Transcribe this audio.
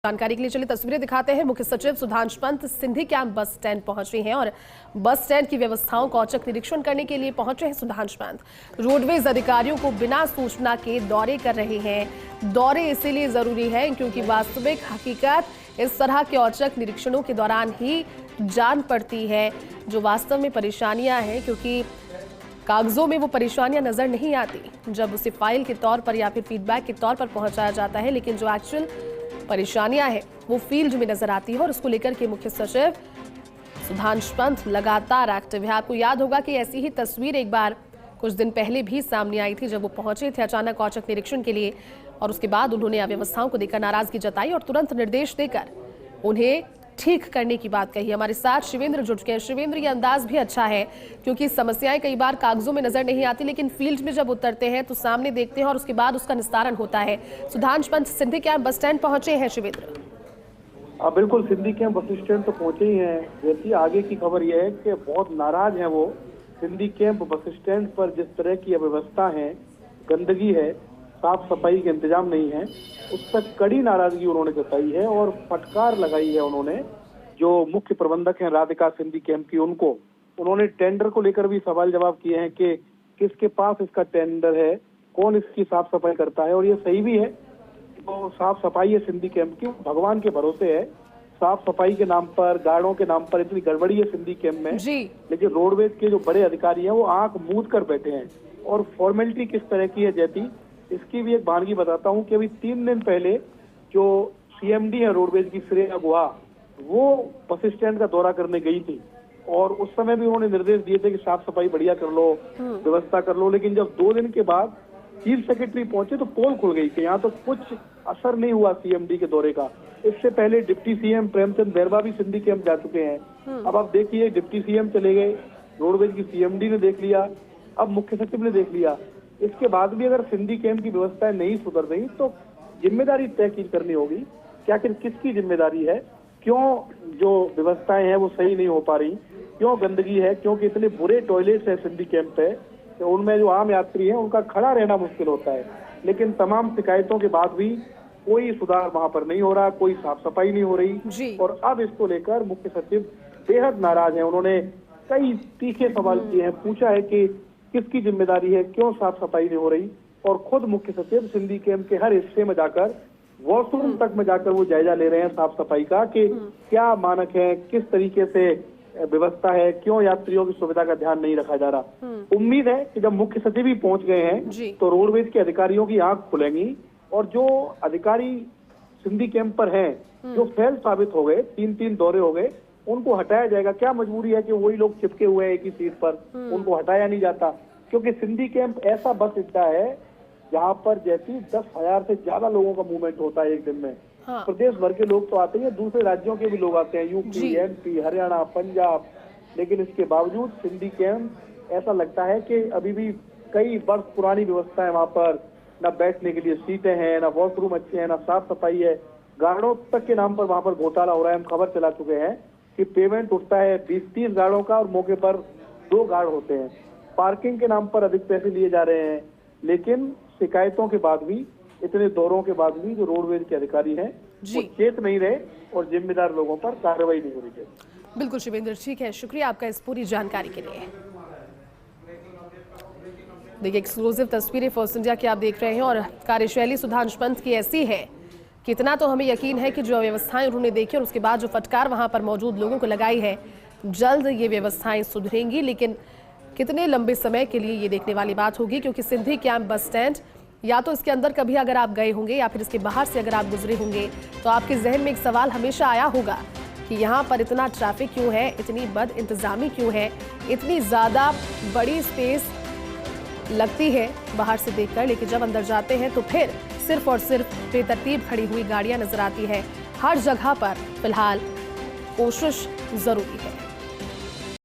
जानकारी के लिए चलिए तस्वीरें दिखाते हैं। मुख्य सचिव Sudhanshu Pant Sindhi camp bus stand पहुंचे हैं और बस स्टैंड की व्यवस्थाओं का औचक निरीक्षण करने के लिए पहुंचे हैं। सुधांशु पंत रोडवेज अधिकारियों को बिना सूचना के दौरे कर रहे हैं। दौरे इसीलिए जरूरी है क्योंकि वास्तविक हकीकत इस तरह के औचक निरीक्षणों के दौरान ही जान पड़ती है जो वास्तव में परेशानियां हैं, क्योंकि कागजों में वो परेशानियां नजर नहीं आती जब उसे फाइल के तौर पर या फिर फीडबैक के तौर पर पहुंचाया जाता है, लेकिन जो एक्चुअल परेशानियां हैं वो फील्ड में नजर आती है और उसको लेकर के मुख्य सचिव सुधांशु पंत लगातार एक्टिव है। आपको याद होगा कि ऐसी ही तस्वीर एक बार कुछ दिन पहले भी सामने आई थी जब वो पहुंचे थे अचानक औचक निरीक्षण के लिए और उसके बाद उन्होंने अव्यवस्थाओं को लेकर नाराजगी जताई और तुरंत निर्देश देकर उन्हें ठीक करने की बात कही। हमारे साथ शिवेंद्र जुड़ चुके हैं। शिवेंद्र, ये अंदाज भी अच्छा है क्योंकि समस्याएं कई बार कागजों में नजर नहीं आती, लेकिन फील्ड में जब उतरते हैं तो सामने देखते हैं और उसके बाद उसका निस्तारण होता है। Sudhanshu Pant Sindhi camp bus stand पहुंचे हैं। शिवेंद्र, बिल्कुल सिंधी कैंप बस स्टैंड तो पहुंचे ही हैं। जैसी आगे की खबर यह है कि बहुत नाराज है वो सिंधी कैंप बस स्टैंड पर जिस तरह की अव्यवस्था है, गंदगी है, साफ सफाई के इंतजाम नहीं है, उस पर कड़ी नाराजगी उन्होंने जताई है और फटकार लगाई है। उन्होंने जो मुख्य प्रबंधक हैं राधिका सिंधी कैंप की, उन्होंने टेंडर को लेकर भी सवाल जवाब किए हैं कि किसके पास इसका टेंडर है, कौन इसकी साफ सफाई करता है। और ये सही भी है, तो साफ सफाई है सिंधी कैंप की, भगवान के भरोसे है। साफ सफाई के नाम पर, गार्डों के नाम पर इतनी गड़बड़ी है सिंधी कैंप में जी। लेकिन रोडवेज के जो बड़े अधिकारी हैं वो आंख मूंद कर बैठे हैं। और फॉर्मेलिटी किस तरह की है जैती, इसकी भी एक बानगी बताता हूं कि अभी 3 दिन पहले जो सीएमडी है रोडवेज की श्रेया गुहा, वो बस स्टैंड का दौरा करने गई थी और उस समय भी उन्होंने निर्देश दिए थे कि साफ सफाई बढ़िया कर लो, व्यवस्था कर लो। लेकिन जब 2 दिन के बाद चीफ सेक्रेटरी पहुंचे तो पोल खुल गई कि यहाँ तो कुछ असर नहीं हुआ सीएमडी के दौरे का। इससे पहले डिप्टी सीएम प्रेमचंद बैरवा भी सिंधी कैंप जा चुके हैं। अब आप देखिए, डिप्टी सीएम चले गए, रोडवेज की सीएमडी ने देख लिया, अब मुख्य सचिव ने देख लिया। इसके बाद भी अगर सिंधी कैंप की व्यवस्थाएं नहीं सुधर रही तो जिम्मेदारी तय करनी होगी कि आखिर किसकी जिम्मेदारी है, क्यों जो व्यवस्थाएं हैं वो सही नहीं हो पा रही, क्यों गंदगी है, क्योंकि इतने बुरे टॉयलेट्स है सिंधी कैंप पे, तो उनमें जो आम यात्री हैं उनका खड़ा रहना मुश्किल होता है। लेकिन तमाम शिकायतों के बाद भी कोई सुधार वहां पर नहीं हो रहा, कोई साफ सफाई नहीं हो रही और अब इसको लेकर मुख्य सचिव बेहद नाराज है। उन्होंने कई तीखे सवाल किए हैं, पूछा है कि किसकी जिम्मेदारी है, क्यों साफ सफाई नहीं हो रही। और खुद मुख्य सचिव सिंधी कैंप के हर हिस्से में जाकर, वॉशरूम तक में जाकर वो जायजा ले रहे हैं साफ सफाई का कि क्या मानक है, किस तरीके से व्यवस्था है, क्यों यात्रियों की सुविधा का ध्यान नहीं रखा जा रहा। उम्मीद है कि जब मुख्य सचिव ही पहुंच गए हैं तो रोडवेज के अधिकारियों की आंख खुलेंगी और जो अधिकारी सिंधी कैंप पर हैं, जो फेल साबित हो गए, 3-3 दौरे हो गए, उनको हटाया जाएगा। क्या मजबूरी है कि वही लोग चिपके हुए हैं एक ही सीट पर, उनको हटाया नहीं जाता। क्योंकि सिंधी कैंप ऐसा बस अड्डा है जहां पर जैसी 10,000 से ज्यादा लोगों का मूवमेंट होता है एक दिन में। हाँ। प्रदेश भर के लोग तो आते हैं, दूसरे राज्यों के भी लोग आते हैं, यूपी, एमपी, हरियाणा, पंजाब। लेकिन इसके बावजूद सिंधी कैंप ऐसा लगता है कि अभी भी कई वर्ष पुरानी व्यवस्था है वहां पर, न बैठने के लिए सीटें हैं, न वॉशरूम अच्छे हैं, न साफ सफाई है। गार्डों तक के नाम पर वहां पर घोटाला हो रहा है। हम खबर चला चुके हैं कि पेमेंट उठता है 20-30 गार्डों का और मौके पर 2 गार्ड होते हैं। पार्किंग के नाम पर अधिक पैसे लिए जा रहे हैं। लेकिन शिकायतों के बाद भी, इतने दौरों के बाद भी जो रोडवेज के अधिकारी हैं वो चेत नहीं रहे और जिम्मेदार लोगों पर कार्रवाई नहीं हो रही है। बिल्कुल शिवेंद्र, ठीक है, शुक्रिया आपका इस पूरी जानकारी के लिए। देखिए, एक्सक्लूसिव तस्वीरें फर्स्ट इंडिया की आप देख रहे हैं और कार्यशैली सुधांशु पंत की ऐसी है कि इतना तो हमें यकीन है कि जो व्यवस्थाएं उन्होंने देखी और उसके बाद जो फटकार वहां पर मौजूद लोगों को लगाई है, जल्द ये व्यवस्थाएं सुधरेंगी। लेकिन कितने लंबे समय के लिए ये देखने वाली बात होगी, क्योंकि सिंधी कैंप बस स्टैंड या तो इसके अंदर कभी अगर आप गए होंगे या फिर इसके बाहर से अगर आप गुजरे होंगे तो आपके जहन में एक सवाल हमेशा आया होगा कि यहाँ पर इतना ट्रैफिक क्यों है, इतनी बद इंतजामी क्यों है, इतनी ज़्यादा बड़ी स्पेस लगती है बाहर से देखकर, लेकिन जब अंदर जाते हैं तो फिर सिर्फ और सिर्फ बेतरतीब खड़ी हुई गाड़ियां नजर आती है। हर जगह पर फिलहाल कोशिश जरूरी है।